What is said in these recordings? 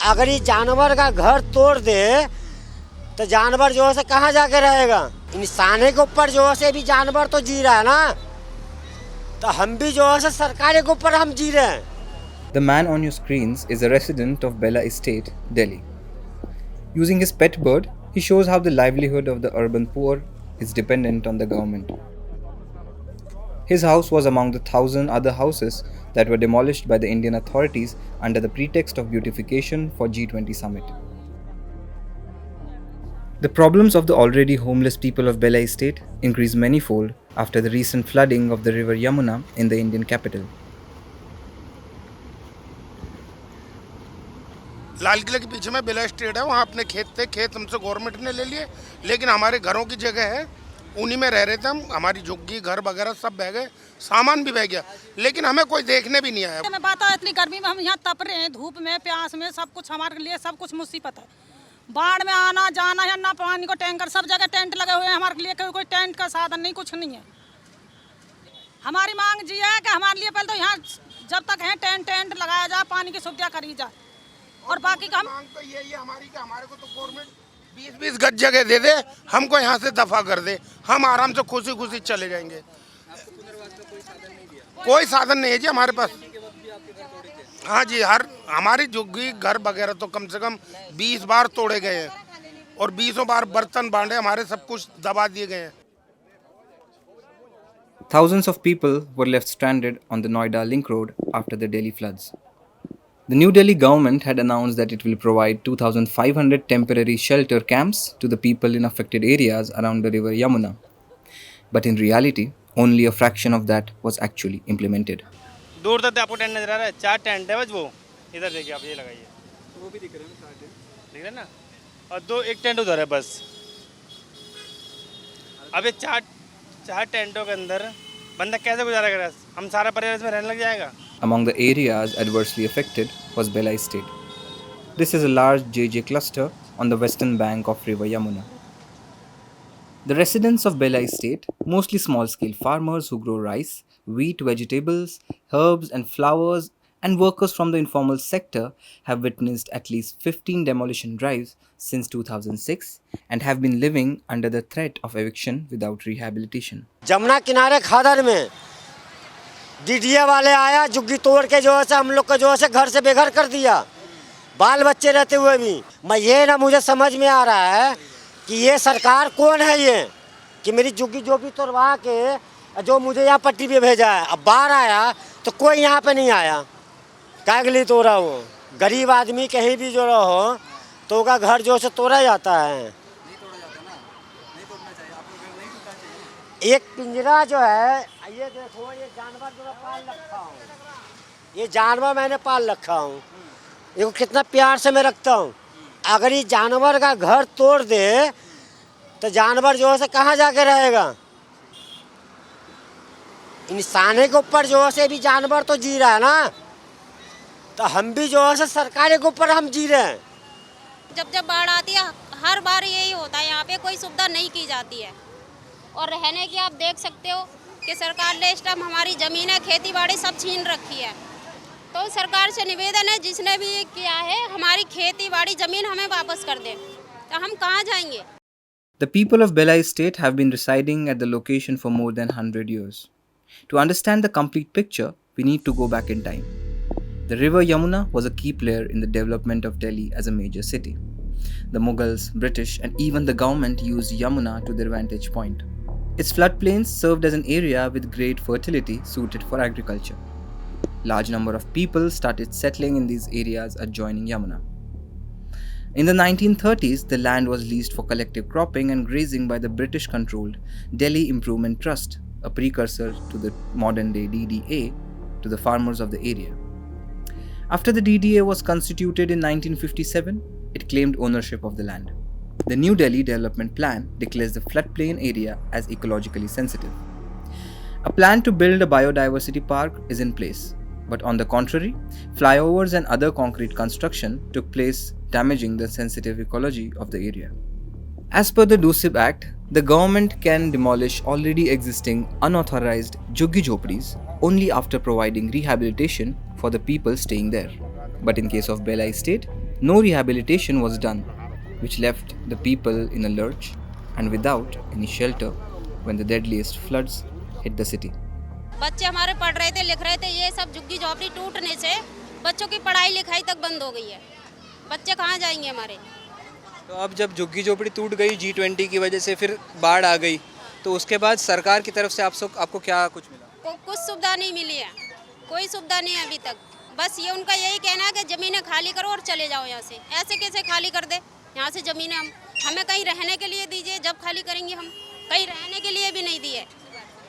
अगर ये जानवर का घर तोड़ दे तो जानवर जो है से कहाँ जाके रहेगा। इंसाने के ऊपर जो है से भी जानवर तो जी रहा है ना, तो हम भी जो है से सरकार के ऊपर हम जी रहे हैं। The man on your screens is a resident of Bella Estate, Delhi. Using his pet bird, he shows how the livelihood of the urban poor is dependent on the government. His house was among the 1,000 other houses that were demolished by the Indian authorities under the pretext of beautification for G20 summit. The problems of the already homeless people of Bella Estate increased manifold after the recent flooding of the river Yamuna in the Indian capital. लाल किले के पीछे में बेला state है, वहाँ अपने खेत थे, खेत हमसे गवर्नमेंट ने ले लिए, लेकिन हमारे घरों की जगह है, उन्हीं में रह रहे थे हम। हमारी झुग्गी घर वगैरह सब बह गए, सामान भी बह गया, लेकिन हमें कोई देखने भी नहीं आया। मैं बात है, इतनी गर्मी में हम यहाँ तप रहे हैं, धूप में प्यास में, सब कुछ हमारे लिए सब कुछ मुसीबत है। बाढ़ में आना जाना है ना, पानी को टैंकर, सब जगह टेंट लगे हुए हैं, हमारे लिए कोई टेंट का साधन नहीं, कुछ नहीं है। हमारी मांग जी है कि हमारे लिए पहले तो यहाँ जब तक है टेंट लगाया जाए, पानी की सुविधा करी जाए, और बाकी का मांग तो यही है हमारी कि हमारे को तो गवर्नमेंट 20-20 गज जगह दे दे, हमको यहाँ से दफा कर दे, हम आराम से खुशी खुशी चले जाएंगे। कोई साधन नहीं है जी हमारे पास। हाँ जी, हमारी झुग्गी घर वगैरह तो कम से कम 20 बार तोड़े गए हैं, और 20 बार बर्तन बांधे हमारे सब कुछ दबा दिए गए हैं। Thousands of people were left stranded on the Noida Link Road after the Delhi floods. The New Delhi government had announced that it will provide 2,500 temporary shelter camps to the people in affected areas around the river Yamuna. But in reality, only a fraction of that was actually implemented. दूर तक आपको tent नजर आ रहा है, 4 tent है बस, वो इधर देखिए आप, ये लगाइए, वो भी दिख रहे हैं, 4 टेंट दिख रहे हैं ना, और एक टेंट उधर है बस। अब ये चार टेंटों के अंदर बंदा कैसे गुजारा करेगा? हम सारा परिवार इसमें रहने लग जाएगा। Among the areas adversely affected was Bella Estate. This is a large JJ cluster on the western bank of river Yamuna. The residents of Bella Estate, mostly small-scale farmers who grow rice, wheat, vegetables, herbs and flowers, and workers from the informal sector, have witnessed at least 15 demolition drives since 2006 and have been living under the threat of eviction without rehabilitation. Jamuna किनारे खादर में DDA वाले आया, झुग्गी तोड़ के जो है से हम लोग को जो है से घर से बेघर कर दिया, बाल बच्चे रहते हुए भी। मैं ये ना मुझे समझ में आ रहा है कि ये सरकार कौन है, ये कि मेरी झुग्गी जो भी तोड़वा के जो मुझे यहाँ पट्टी पे भेजा है, अब बाहर आया तो कोई यहाँ पे नहीं आया, क्या के लिए तोड़ा? वो गरीब आदमी कहीं भी जो रहो तो उसका घर जो से तोड़ा जाता है। एक पिंजरा जो है, ये देखो, ये जानवर जो मैं पाल रखा हूँ, ये जानवर मैंने पाल रखा हूँ, इसको कितना प्यार से मैं रखता हूँ। अगर ये जानवर का घर तोड़ दे तो जानवर जो है से कहाँ जाके रहेगा। इंसाने के ऊपर जो है से भी जानवर तो जी रहा है ना, तो हम भी जो है से सरकार के ऊपर हम जी रहे हैं। जब बाढ़ आती है हर बार यही होता है, यहाँ पे कोई सुविधा नहीं की जाती है, और रहने की आप देख सकते हो कि सरकार ने इस टाइम हमारी ज़मीनें, खेती बाड़ी सब छीन रखी है। तो सरकार से निवेदन है, जिसने भी किया है हमारी खेती बाड़ी ज़मीन हमें वापस कर दे, तो हम कहाँ जाएंगे? The people of Bella Estate have been residing at the location for more than 100 years. To understand the complete picture, we need to go back in time. The river Yamuna was a key player in the development of Delhi as a major city. The Mughals, British, and even the government used Yamuna to their vantage point. Its floodplains served as an area with great fertility suited for agriculture. Large number of people started settling in these areas adjoining Yamuna. In the 1930s, the land was leased for collective cropping and grazing by the British-controlled Delhi Improvement Trust, a precursor to the modern-day DDA, to the farmers of the area. After the DDA was constituted in 1957, it claimed ownership of the land. The New Delhi Development Plan declares the floodplain area as ecologically sensitive. A plan to build a biodiversity park is in place, but on the contrary, flyovers and other concrete construction took place, damaging the sensitive ecology of the area. As per the DUSIB Act, the government can demolish already existing unauthorized Jhuggi Jhopdis only after providing rehabilitation for the people staying there. But in case of Bella Estate, No rehabilitation was done, which left the people in a lurch and without any shelter when the deadliest floods hit the city. बच्चे हमारे पढ़ रहे थे, लिख रहे थे, ये सब झुग्गी झोपड़ी टूटने से बच्चों की पढ़ाई लिखाई तक बंद हो गई है। बच्चे कहाँ जाएंगे हमारे? तो अब जब झुग्गी झोपड़ी टूट गई G20 की वजह से, फिर बाढ़ आ गई, तो उसके बाद सरकार की तरफ से आपको क्या कुछ मिला? कुछ सुविधा नहीं मिली है, कोई सुविधा नहीं है अभी तक। बस ये उनका यही कहना है कि ज़मीनें खाली करो और चले जाओ यहाँ से। ऐसे कैसे खाली कर दे यहाँ से ज़मीनें? हमें कहीं रहने के लिए दीजिए, जब खाली करेंगे हम। कहीं रहने के लिए भी नहीं दिए,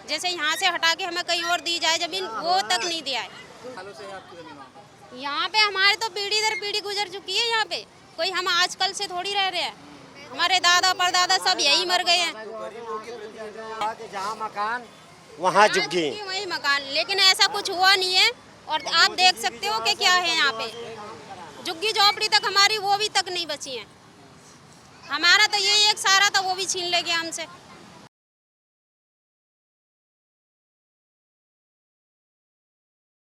जैसे यहाँ से हटा के हमें कहीं और दी जाए ज़मीन, वो तक नहीं दिया है। यहाँ पे हमारे तो पीढ़ी दर पीढ़ी गुजर चुकी है। यहाँ पे कोई हम आजकल से थोड़ी रह रहे हैं, हमारे दादा परदादा सब यही मर गए हैं। जहाँ मकान वहाँ झुग्गी, वही मकान, लेकिन ऐसा कुछ हुआ नहीं है। और आप देख सकते हो कि क्या है यहाँ पे, झुग्गी झोपड़ी तक हमारी वो भी तक नहीं बची है। हमारा तो यही एक सारा था, वो भी छीन ले गया हमसे।